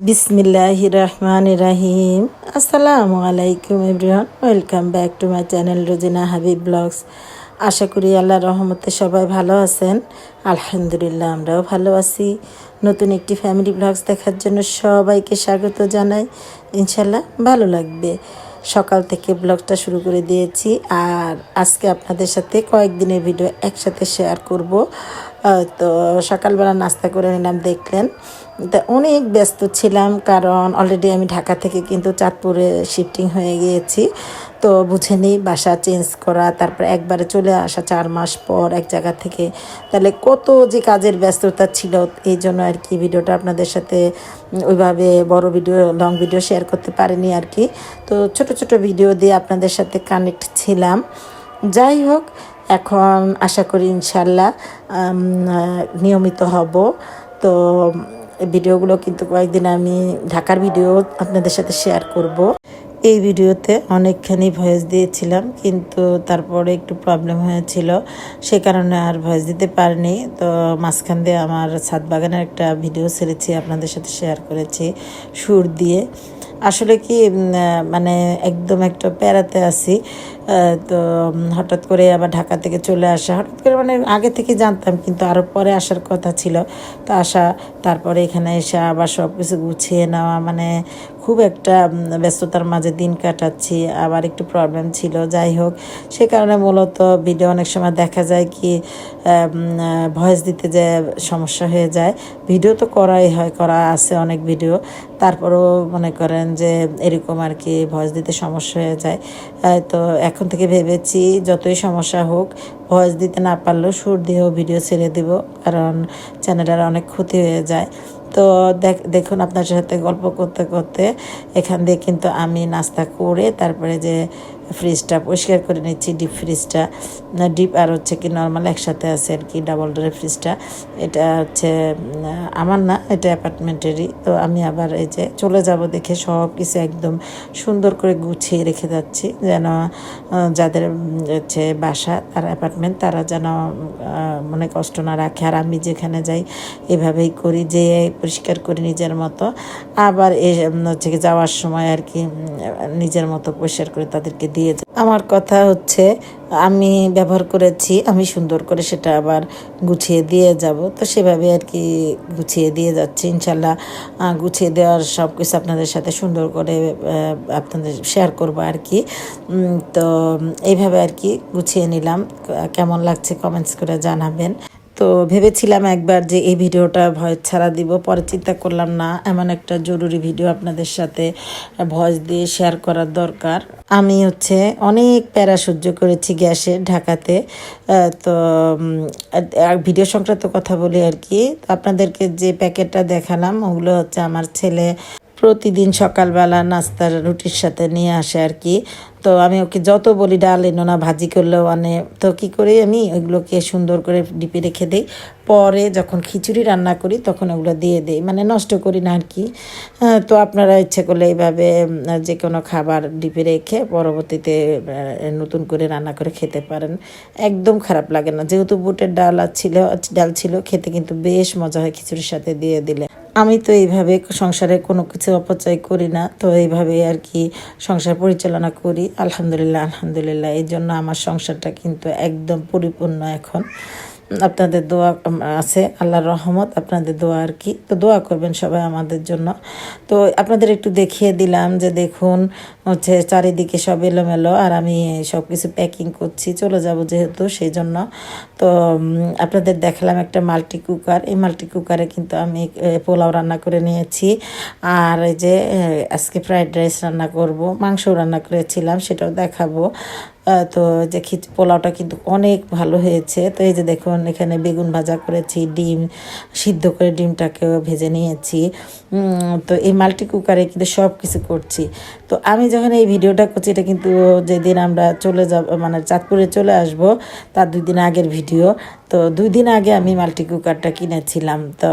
বিসমিল্লাহির রহমানির রহিম। আসসালামু আলাইকুম everyone, welcome back to my channel Rojina Habib vlogs. আশা করি আল্লাহর রহমতে সবাই ভালো আছেন। আলহামদুলিল্লাহ আমরাও ভালো আছি। নতুন একটি ফ্যামিলি ব্লগস দেখার জন্য সবাইকে স্বাগত জানাই। ইনশাল্লাহ ভালো লাগবে। সকাল থেকে ব্লগটা শুরু করে দিয়েছি, আর আজকে আপনাদের সাথে কয়েকদিনের ভিডিও একসাথে শেয়ার করব। তো সকালবেলা নাস্তা করে নিলাম, দেখলেন। তা অনেক ব্যস্ত ছিলাম, কারণ অলরেডি আমি ঢাকা থেকে কিন্তু চাঁদপুরে শিফটিং হয়ে গিয়েছি। তো বুঝে নিই, বাসা চেঞ্জ করা, তারপর একবারে চলে আসা 4 মাস পর এক জায়গা থেকে, তাহলে কত যে কাজের ব্যস্ততা ছিল। এই জন্য আর কি ভিডিওটা আপনাদের সাথে ওইভাবে বড় ভিডিও, লং ভিডিও শেয়ার করতে পারিনি আর কি। তো ছোট ছোট ভিডিও দিয়ে আপনাদের সাথে কানেক্ট ছিলাম। যাই হোক, এখন আশা করি ইনশাল্লাহ নিয়মিত হব। তো ভিডিওগুলো কিন্তু কয়েকদিন আমি ঢাকার ভিডিও আপনাদের সাথে শেয়ার করব। এই ভিডিওতে অনেকখানি ভয়েস দিয়েছিলাম, কিন্তু তারপরে একটু প্রবলেম হয়েছিল, সে কারণে আর ভয়েস দিতে পারিনি। তো মাঝখান দিয়ে আমার ছাদ বাগানের একটা ভিডিও ছেড়েছি, আপনাদের সাথে শেয়ার করেছি সুর দিয়ে। আসলে কি মানে একদম একটা প্যারাতে আছি। তো হঠাৎ করে আবার ঢাকা থেকে চলে আসা, হঠাৎ করে মানে আগে থেকে জানতাম, কিন্তু আরও পরে আসার কথা ছিল। তো আসা, তারপরে এখানে এসে আবার সব কিছু গুছিয়ে নেওয়া, মানে খুব একটা ব্যস্ততার মাঝে দিন কাটাচ্ছি। আবার একটু প্রবলেম ছিল, যাই হোক, সে কারণে মূলত ভিডিও অনেক সময় দেখা যায় কি ভয়েস দিতে যে সমস্যা হয়ে যায়। ভিডিও তো করাই হয়, করা আছে অনেক ভিডিও, তারপরেও মনে করেন যে এরকম আর কি ভয়েস দিতে সমস্যা হয়ে যায়। তো এখন থেকে ভেবেছি যতই সমস্যা হোক, ভয়েস দিতে না পারলেও সুর দিয়েও ভিডিও ছেড়ে দিব, কারণ চ্যানেলের অনেক ক্ষতি হয়ে যায়। তো দেখুন, আপনার সাথে গল্প করতে করতে এখান দিয়ে কিন্তু আমি নাস্তা করে তারপরে যে ফ্রিজটা পরিষ্কার করে নিচ্ছি, ডিপ ফ্রিজটা। ডিপ আর হচ্ছে কি নর্মাল একসাথে আছে আর কি, ডাবল ডোরের ফ্রিজটা। এটা হচ্ছে আমার না, এটা অ্যাপার্টমেন্টেরই। তো আমি আবার এই যে চলে যাব দেখে সব কিছু একদম সুন্দর করে গুছিয়ে রেখে যাচ্ছি, যেন যাদের হচ্ছে বাসা আর অ্যাপার্টমেন্ট, তারা যেন মনে কষ্ট না রাখে। আর আমি যেখানে যাই এভাবেই করি, যে পরিষ্কার করি নিজের মতো। আবার হচ্ছে কি যাওয়ার সময় আর কি নিজের মতো পরিষ্কার করে তাদেরকে দিয়ে যাই। আমার কথা হচ্ছে, আমি ব্যবহার করেছি, আমি সুন্দর করে সেটা আবার গুছিয়ে দিয়ে যাব। তো সেভাবে আর কি গুছিয়ে দিয়ে যাচ্ছি। ইনশাল্লাহ গুছিয়ে দেওয়ার সব কিছু আপনাদের সাথে সুন্দর করে আপনাদের শেয়ার করব আর কি। তো এইভাবে আর কি গুছিয়ে নিলাম। কেমন লাগছে কমেন্টস করে জানাবেন। তো ভেবেছিলাম একবার যে এই ভিডিওটা ভয়েস ছাড়া দিব, পরে চিন্তা করলাম না, এমন একটা জরুরি ভিডিও আপনাদের সাথে ভয়েস দিয়ে শেয়ার করার দরকার। আমি হচ্ছে অনেক প্যারা সহ্য করেছি গ্যাসে ঢাকাতে। তো ভিডিও সংক্রান্ত কথা বলি আর কি। আপনাদেরকে যে প্যাকেটটা দেখালাম, ওগুলো হচ্ছে আমার ছেলে প্রতিদিন সকালবেলা নাস্তার রুটির সাথে নিয়ে আসে আর কি। তো আমি ওকে যত বলি ডাল এনো না, ভাজি করলেও আনে। তো কী করি, আমি ওইগুলোকে সুন্দর করে ডিপে রেখে দিই, পরে যখন খিচুড়ি রান্না করি তখন ওগুলো দিয়ে দিই, মানে নষ্ট করি না আর কি। তো আপনারা ইচ্ছে করলে এইভাবে যে কোনো খাবার ডিপে রেখে পরবর্তীতে নতুন করে রান্না করে খেতে পারেন, একদম খারাপ লাগে না। যেহেতু বুটের ডাল ছিল, খেতে কিন্তু বেশ মজা হয় খিচুড়ির সাথে দিয়ে দিলে। আমি তো এইভাবে সংসারে কোনো কিছু অপচয় করি না, তো এইভাবে আর কি সংসার পরিচালনা করি। আলহামদুলিল্লাহ আলহামদুলিল্লাহ, এই জন্য আমার সংসারটা কিন্তু একদম পরিপূর্ণ এখন। আপনাদের দোয়া আছে, আল্লাহর রহমত, আপনাদের দোয়া আর কি। তো দোয়া করবেন সবাই আমাদের জন্য। তো আপনাদের একটু দেখিয়ে দিলাম যে দেখুন হচ্ছে চারিদিকে সব এলোমেলো, আর আমি সব কিছু প্যাকিং করছি, চলে যাব যেহেতু, সেই জন্য। তো আপনাদের দেখালাম একটা মাল্টি কুকার। এই মাল্টি কুকারে কিন্তু আমি পোলাও রান্না করে নিয়েছি, আর এই যে আজকে ফ্রাইড রাইস রান্না করব, মাংসও রান্না করেছিলাম, সেটাও দেখাবো। তো যে পোলাওটা কিন্তু অনেক ভালো হয়েছে। তো এই যে দেখুন, এখানে বেগুন ভাজা করেছি, ডিম সিদ্ধ করে ডিমটাকেও ভেজে নিয়েছি। তো এই মাল্টি কুকারে কিন্তু সব কিছু করছি। তো আমি যখন এই ভিডিওটা করছি, এটা কিন্তু যেদিন আমরা চলে যাব, মানে চাঁদপুরে চলে আসব, তার 2 দিন আগের ভিডিও। তো 2 দিন আগে আমি মাল্টি কুকারটা কিনেছিলাম। তো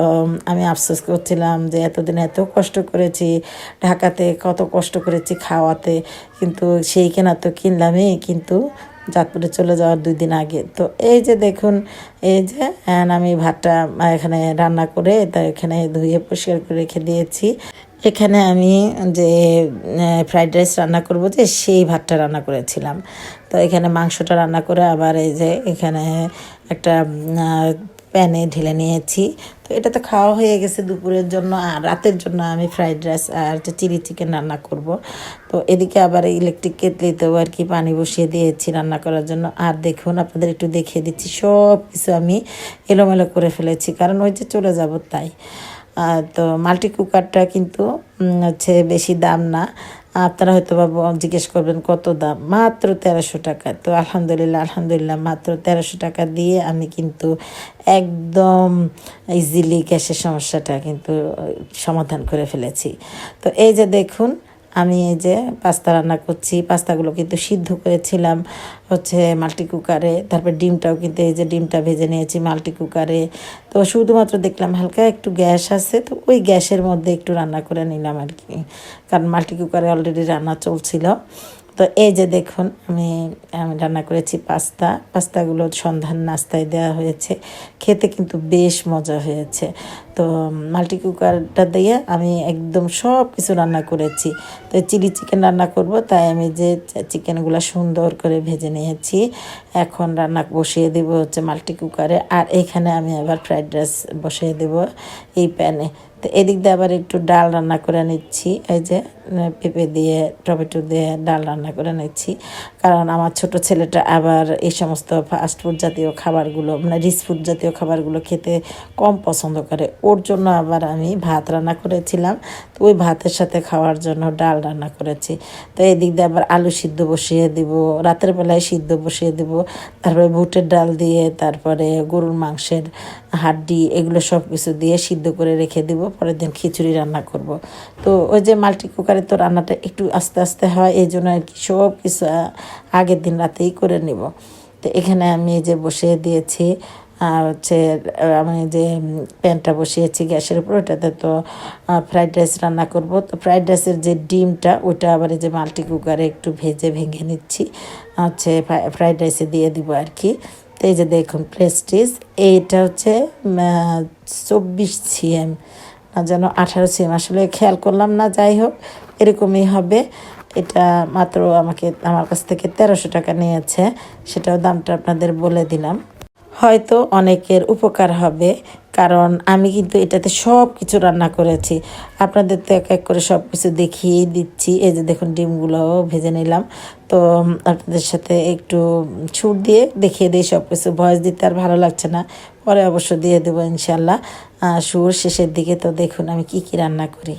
আমি আফসোস করছিলাম যে এতদিন এত কষ্ট করেছি, ঢাকাতে কত কষ্ট করেছি খাওয়াতে, কিন্তু সেই কেনা তো কিনলামই, কিন্তু চাঁদপুরে চলে যাওয়ার 2 দিন আগে। তো এই যে দেখুন, এই যে আমি ভাতটা এখানে রান্না করে তা এখানে ধুয়ে পরিষ্কার করে রেখে দিয়েছি। এখানে আমি যে ফ্রাইড রাইস রান্না করব যে সেই ভাতটা রান্না করেছিলাম। তো এখানে মাংসটা রান্না করে আবার এই যে এখানে একটা প্যানে ঢেলে নিয়েছি। তো এটা তো খাওয়া হয়ে গেছে দুপুরের জন্য, আর রাতের জন্য আমি ফ্রাইড রাইস আর চিলি চিকেন রান্না করব। তো এদিকে আবার ইলেকট্রিক কেটলিতেও আর কি পানি বসিয়ে দিয়েছি রান্না করার জন্য। আর দেখুন আপনাদের একটু দেখিয়ে দিচ্ছি, সব কিছু আমি এলোমেলো করে ফেলেছি, কারণ ওই যে চলে যাব তাই। তো মাল্টি কুকারটা কিন্তু হচ্ছে বেশি দাম না। আপনারা হয়তো বা জিজ্ঞেস করবেন কত দাম, মাত্র 1300 টাকা। তো আলহামদুলিল্লাহ আলহামদুলিল্লাহ মাত্র 1300 টাকা দিয়ে আমি কিন্তু একদম ইজিলি গ্যাসের সমস্যাটা কিন্তু সমাধান করে ফেলেছি। তো এই যে দেখুন আমি এই যে পাস্তা রান্না করছি, পাস্তাগুলো কিন্তু সিদ্ধ করেছিলাম হচ্ছে মাল্টি কুকারে। তারপর ডিমটাও কিন্তু এই যে ডিমটা ভেজে নিয়েছি মাল্টি কুকারে। তো শুধুমাত্র দেখলাম হালকা একটু গ্যাস আছে, তো ওই গ্যাসের মধ্যে একটু রান্না করে নিলাম আর কি, কারণ মাল্টি কুকারে অলরেডি রান্না চলছিল। তো এই যে দেখুন আমি আমি রান্না করেছি পাস্তাগুলো সন্ধ্যার নাস্তায় দেওয়া হয়েছে, খেতে কিন্তু বেশ মজা হয়েছে। তো মাল্টি কুকারটা দিয়ে আমি একদম সব কিছু রান্না করেছি। তো চিলি চিকেন রান্না করব, তাই আমি যে চিকেনগুলো সুন্দর করে ভেজে নিয়েছি। এখন রান্না বসিয়ে দেবো হচ্ছে মাল্টি কুকারে, আর এখানে আমি আবার ফ্রাইড রাইস বসিয়ে দেবো এই প্যানে। তো এদিক দিয়ে আবার একটু ডাল রান্না করে নিচ্ছি, এই যে পেঁপে দিয়ে টমেটো দিয়ে ডাল রান্না করে নিচ্ছি, কারণ আমার ছোট ছেলেটা আবার এই সমস্ত ফাস্টফুড জাতীয় খাবারগুলো মানে রিচ ফুড জাতীয় খাবারগুলো খেতে কম পছন্দ করে। ওর জন্য আবার আমি ভাত রান্না করেছিলাম, তো ওই ভাতের সাথে খাওয়ার জন্য ডাল রান্না করেছি। তো এদিক দিয়ে আবার আলু সিদ্ধ বসিয়ে দেব, রাতের বেলায় সিদ্ধ বসিয়ে দেব। তারপরে বুটের ডাল দিয়ে, তারপরে গরুর মাংসের হাড্ডি, এগুলো সব কিছু দিয়ে সিদ্ধ করে রেখে দেব, পরের দিন খিচুড়ি রান্না করব। তো ওই যে মাল্টি কুকারে তো রান্নাটা একটু আস্তে আস্তে হয়, এই জন্য আর কি সব কিছু আগের দিন রাতেই করে নেব। তো এখানে আমি যে বসিয়ে দিয়েছি আর হচ্ছে আমি যে প্যানটা বসিয়েছি গ্যাসের উপর, ওটাতে তো ফ্রাইড রাইস রান্না করব। তো ফ্রাইড রাইসের যে ডিমটা ওটা আবার এই যে মাল্টি কুকারে একটু ভেঙে নিচ্ছি, হচ্ছে ফ্রাইড রাইসে দিয়ে দিব আর কি। তো এই যে দেখুন প্রেস্টিজ, এইটা হচ্ছে 24 cm না যেন 18 cm, আসলে খেয়াল করলাম না, যাই হোক এরকমই হবে। এটা মাত্র আমার কাছ থেকে 1300 টাকা নিয়েছে, সেটাও দামটা আপনাদের বলে দিলাম। হয়তো অনেকের উপকার হবে, কারণ আমি কিন্তু এটাতে সব কিছু রান্না করেছি। আপনাদের তো এক এক করে সব কিছু দেখিয়েই দিচ্ছি। এই যে দেখুন ডিমগুলোও ভেজে নিলাম। তো আপনাদের সাথে একটু ছুট দিয়ে দেখিয়ে দিই সব কিছু, ভয়েস দিতে আর ভালো লাগছে না, পরে অবশ্য দিয়ে দেবো ইনশাল্লাহ সুর শেষের দিকে। তো দেখুন আমি কি কি রান্না করি।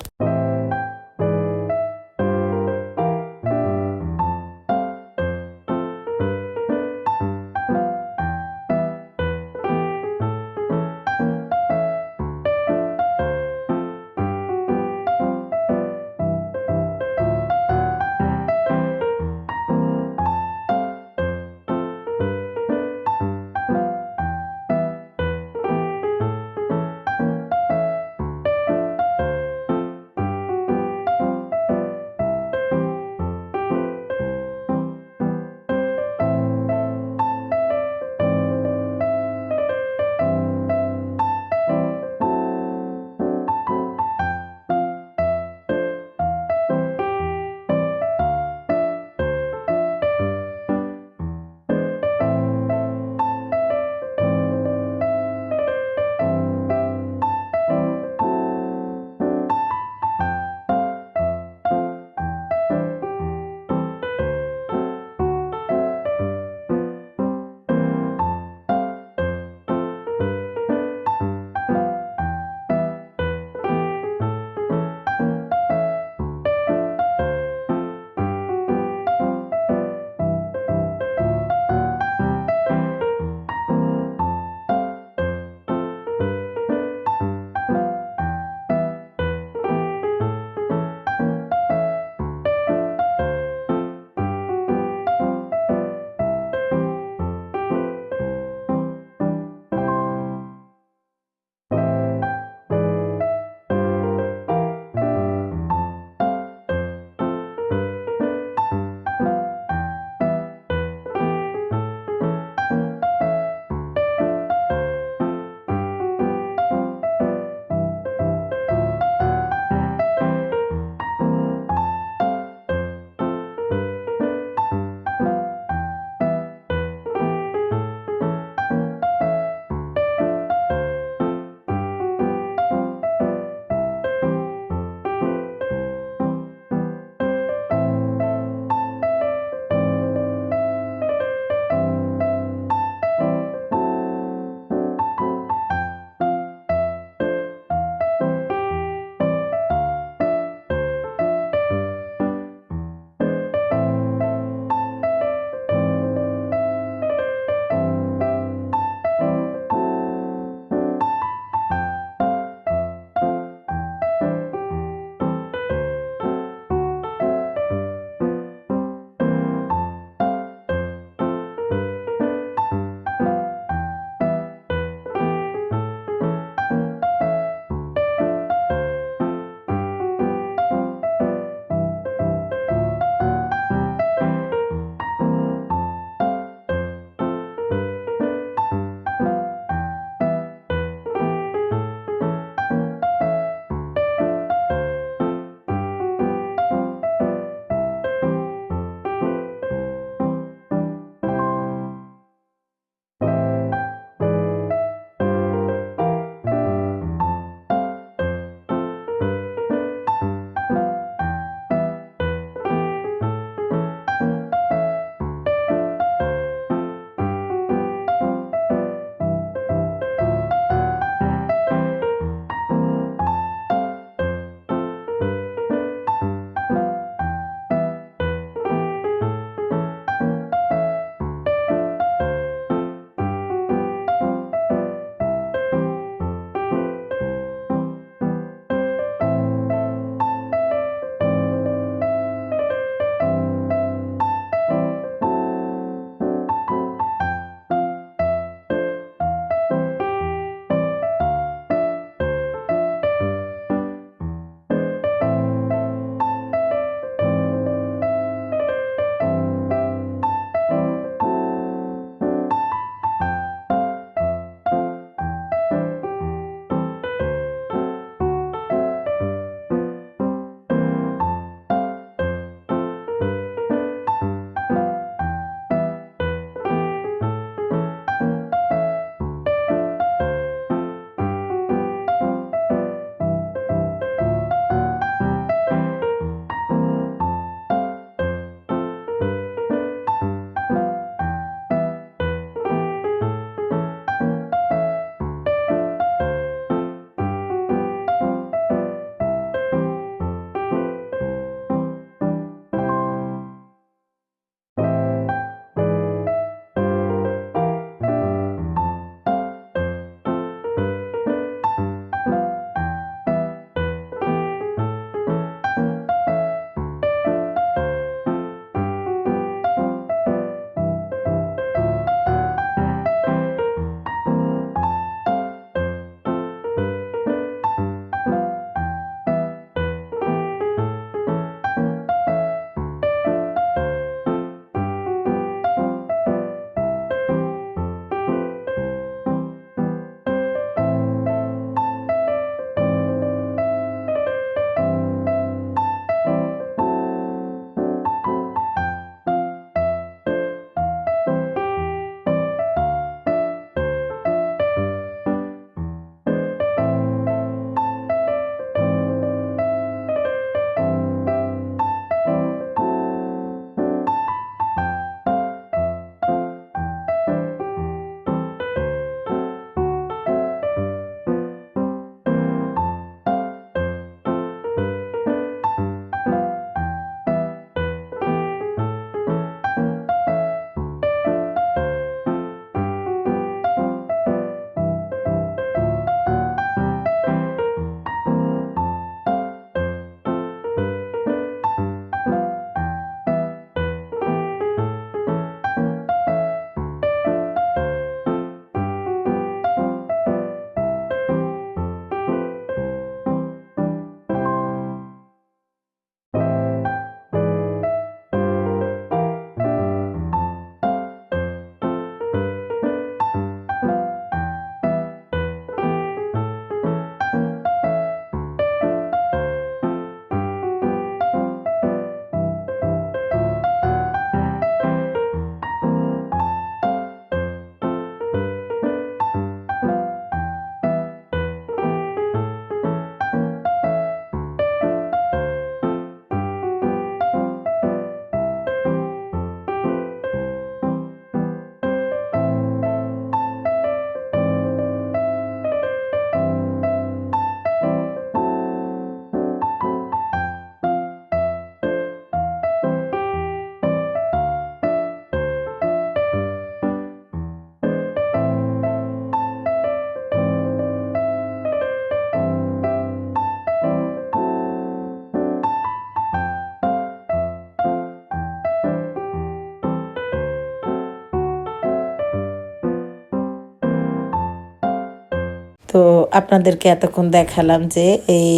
তো আপনাদেরকে এতক্ষণ দেখালাম যে এই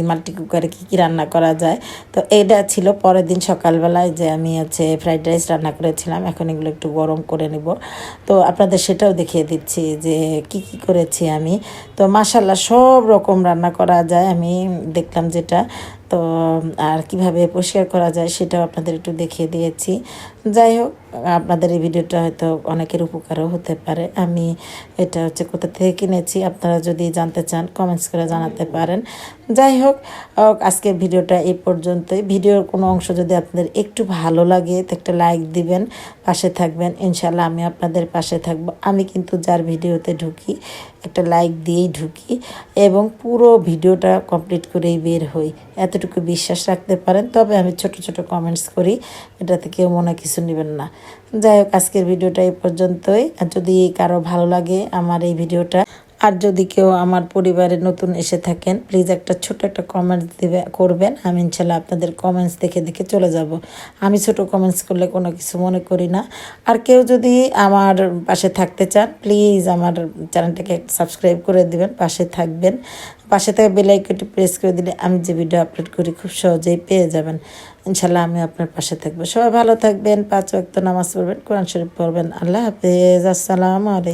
মাল্টি কুকারে কী কী রান্না করা যায়। তো এটা ছিল পরের দিন সকালবেলায় যে আমি ফ্রাইড রাইস রান্না করেছিলাম। এখন এগুলো একটু গরম করে নেব। তো আপনাদের সেটাও দেখিয়ে দিচ্ছি যে কি কি করেছি আমি। তো মাশাল্লাহ সব রকম রান্না করা যায়, আমি দেখলাম যেটা। তো আর কিভাবে পরিষ্কার করা যায় সেটাও আপনাদের একটু দেখিয়ে দিয়েছি। যাই হোক, আপনাদের এই ভিডিওটা হয়তো অনেকের উপকারও হতে পারে। আমি এটা কোথা থেকে কিনেছি আপনারা যদি জানতে চান কমেন্টস করে জানাতে পারেন। যাই হোক, আজকের ভিডিওটা এই পর্যন্তই। ভিডিওর কোনো অংশ যদি আপনাদের একটু ভালো লাগে তো একটা লাইক দিবেন, পাশে থাকবেন। ইনশাল্লাহ আমি আপনাদের পাশে থাকবো। আমি কিন্তু যার ভিডিওতে ঢুকি একটা লাইক দিয়েই ঢুকি এবং পুরো ভিডিওটা কমপ্লিট করেই বের হই, এতটুকু বিশ্বাস রাখতে পারেন। তবে আমি ছোট ছোট কমেন্টস করি, এটাতে কেউ মনে কিছু নেবেন না। যাই হোক, আজকের ভিডিওটা এই পর্যন্তই। আর যদি কারো ভালো লাগে আমার এই ভিডিওটা, আর যদি কেউ আমার পরিবারে নতুন এসে থাকেন, প্লিজ একটা ছোট একটা কমেন্টস করবেন। আমি ইনশাল্লাহ আপনাদের কমেন্টস দেখে দেখে চলে যাব। আমি ছোট কমেন্টস করলে কোনো কিছু মনে করি না। আর কেউ যদি আমার পাশে থাকতে চান, প্লিজ আমার চ্যানেলটাকে সাবস্ক্রাইব করে দিবেন, পাশে থাকবেন। পাশে থেকে বেল আইকনটি প্রেস করে দিলে আমি যে ভিডিও আপলোড করি খুব সহজেই পেয়ে যাবেন। ইনশাল্লাহ আমি আপনার পাশে থাকবো। সবাই ভালো থাকবেন, 5 ওয়াক্ত নামাজ পড়বেন, কোরআন শরীফ পড়বেন। আল্লাহ হাফেজ, আসসালামু আলাইকুম।